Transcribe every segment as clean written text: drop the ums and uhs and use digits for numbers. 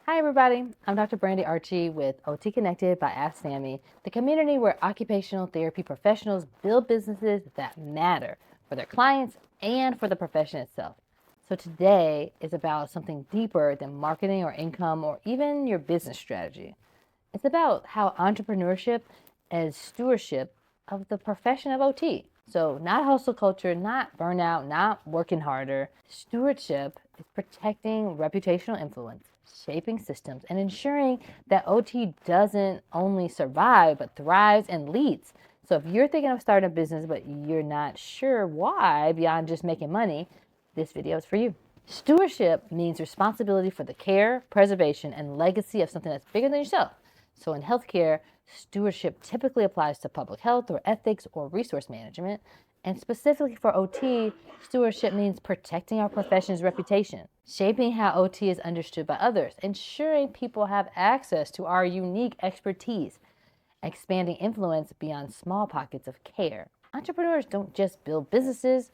Hi everybody, I'm Dr. Brandy Archie with OT Connected by AskSAMIE, the community where occupational therapy professionals build businesses that matter for their clients and for the profession itself. So today is about something deeper than marketing or income or even your business strategy. It's about how entrepreneurship as stewardship of the profession of OT. So, not hustle culture, not burnout, not working harder. Stewardship is protecting reputational influence, shaping systems, and ensuring that OT doesn't only survive, but thrives and leads. So, if you're thinking of starting a business, but you're not sure why beyond just making money, this video is for you. Stewardship means responsibility for the care, preservation, and legacy of something that's bigger than yourself. So in healthcare, stewardship typically applies to public health or ethics or resource management. And specifically for OT, stewardship means protecting our profession's reputation, shaping how OT is understood by others, ensuring people have access to our unique expertise, expanding influence beyond small pockets of care. Entrepreneurs don't just build businesses,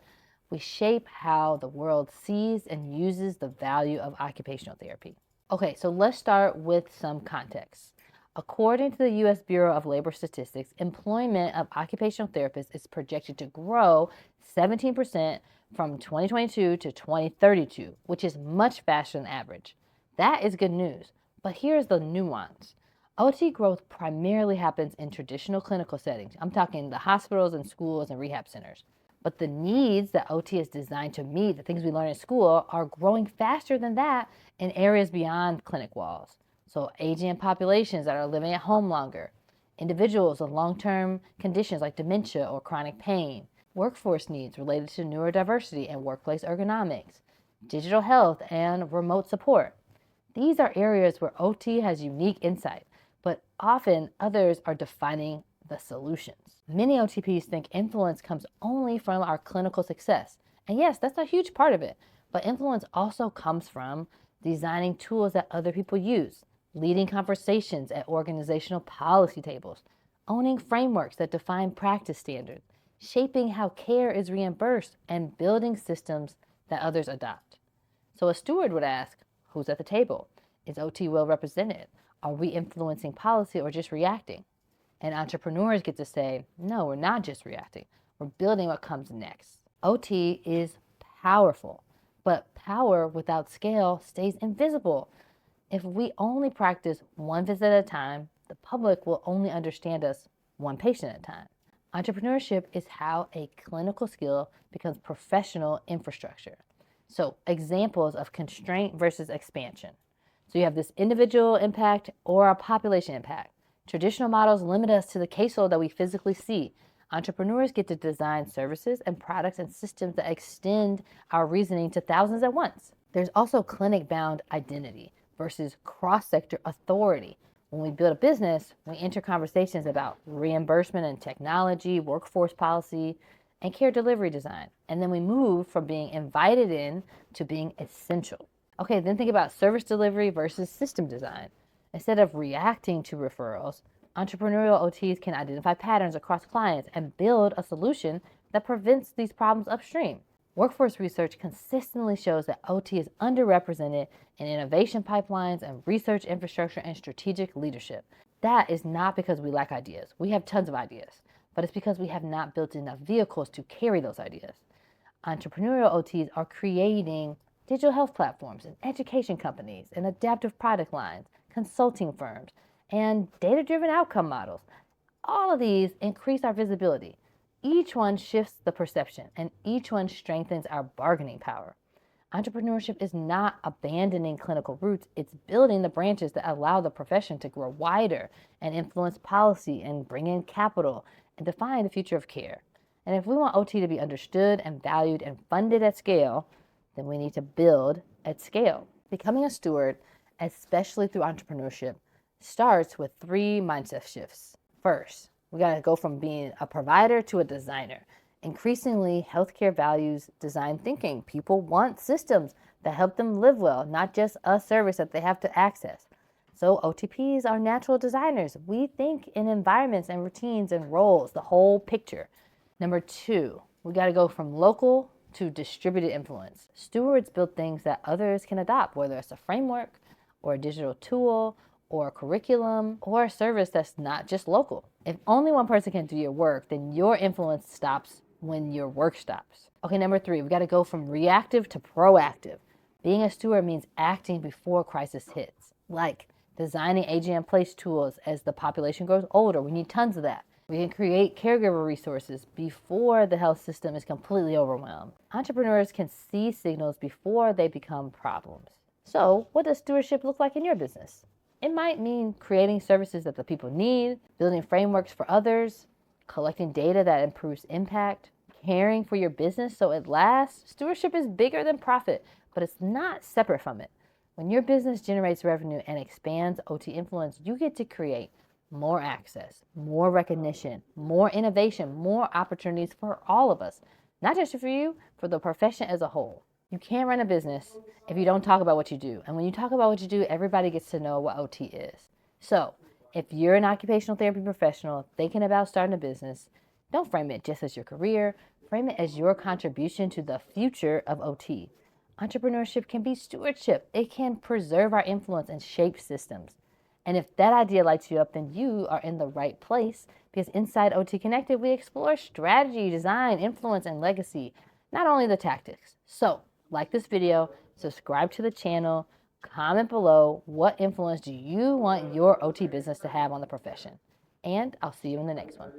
we shape how the world sees and uses the value of occupational therapy. Okay, so let's start with some context. According to the U.S. Bureau of Labor Statistics, employment of occupational therapists is projected to grow 17% from 2022 to 2032, which is much faster than average. That is good news, but here's the nuance. OT growth primarily happens in traditional clinical settings. I'm talking the hospitals and schools and rehab centers. But the needs that OT is designed to meet, the things we learn in school, are growing faster than that in areas beyond clinic walls. So aging populations that are living at home longer, individuals with long-term conditions like dementia or chronic pain, workforce needs related to neurodiversity and workplace ergonomics, digital health, and remote support. These are areas where OT has unique insight, but often others are defining the solutions. Many OTPs think influence comes only from our clinical success. And yes, that's a huge part of it. But influence also comes from designing tools that other people use, leading conversations at organizational policy tables, owning frameworks that define practice standards, shaping how care is reimbursed, and building systems that others adopt. So a steward would ask, who's at the table? Is OT well represented? Are we influencing policy or just reacting? And entrepreneurs get to say, no, we're not just reacting. We're building what comes next. OT is powerful, but power without scale stays invisible. If we only practice one visit at a time, the public will only understand us one patient at a time. Entrepreneurship is how a clinical skill becomes professional infrastructure. So, examples of constraint versus expansion. So, you have this individual impact or a population impact. Traditional models limit us to the caseload that we physically see. Entrepreneurs get to design services and products and systems that extend our reasoning to thousands at once. There's also clinic-bound identity versus cross-sector authority. When we build a business, we enter conversations about reimbursement and technology, workforce policy, and care delivery design. And then we move from being invited in to being essential. Okay, then think about service delivery versus system design. Instead of reacting to referrals, entrepreneurial OTs can identify patterns across clients and build a solution that prevents these problems upstream. Workforce research consistently shows that OT is underrepresented in innovation pipelines and research infrastructure and strategic leadership. That is not because we lack ideas. We have tons of ideas, but it's because we have not built enough vehicles to carry those ideas. Entrepreneurial OTs are creating digital health platforms and education companies and adaptive product lines, consulting firms, and data-driven outcome models. All of these increase our visibility. Each one shifts the perception, and each one strengthens our bargaining power. Entrepreneurship is not abandoning clinical roots, it's building the branches that allow the profession to grow wider and influence policy and bring in capital and define the future of care. And if we want OT to be understood and valued and funded at scale, then we need to build at scale. Becoming a steward, especially through entrepreneurship, starts with 3 mindset shifts. First, we got to go from being a provider to a designer. Increasingly, healthcare values design thinking. People want systems that help them live well, not just a service that they have to access. So OTPs are natural designers. We think in environments and routines and roles, the whole picture. Number 2, we got to go from local to distributed influence. Stewards build things that others can adopt, whether it's a framework or a digital tool or a curriculum or a service that's not just local. If only one person can do your work, then your influence stops when your work stops. Okay, number 3, we got to go from reactive to proactive. Being a steward means acting before crisis hits, like designing aging in place tools as the population grows older. We need tons of that. We can create caregiver resources before the health system is completely overwhelmed. Entrepreneurs can see signals before they become problems. So, what does stewardship look like in your business? It might mean creating services that the people need, building frameworks for others, collecting data that improves impact, caring for your business so it lasts. Stewardship is bigger than profit, but it's not separate from it. When your business generates revenue and expands OT influence, you get to create more access, more recognition, more innovation, more opportunities for all of us. Not just for you, for the profession as a whole. You can't run a business if you don't talk about what you do. And when you talk about what you do, everybody gets to know what OT is. So if you're an occupational therapy professional thinking about starting a business, don't frame it just as your career. Frame it as your contribution to the future of OT. Entrepreneurship can be stewardship. It can preserve our influence and shape systems. And if that idea lights you up, then you are in the right place, because inside OT Connected, we explore strategy, design, influence, and legacy, not only the tactics. So, like this video, subscribe to the channel, comment below what influence do you want your OT business to have on the profession. And I'll see you in the next one.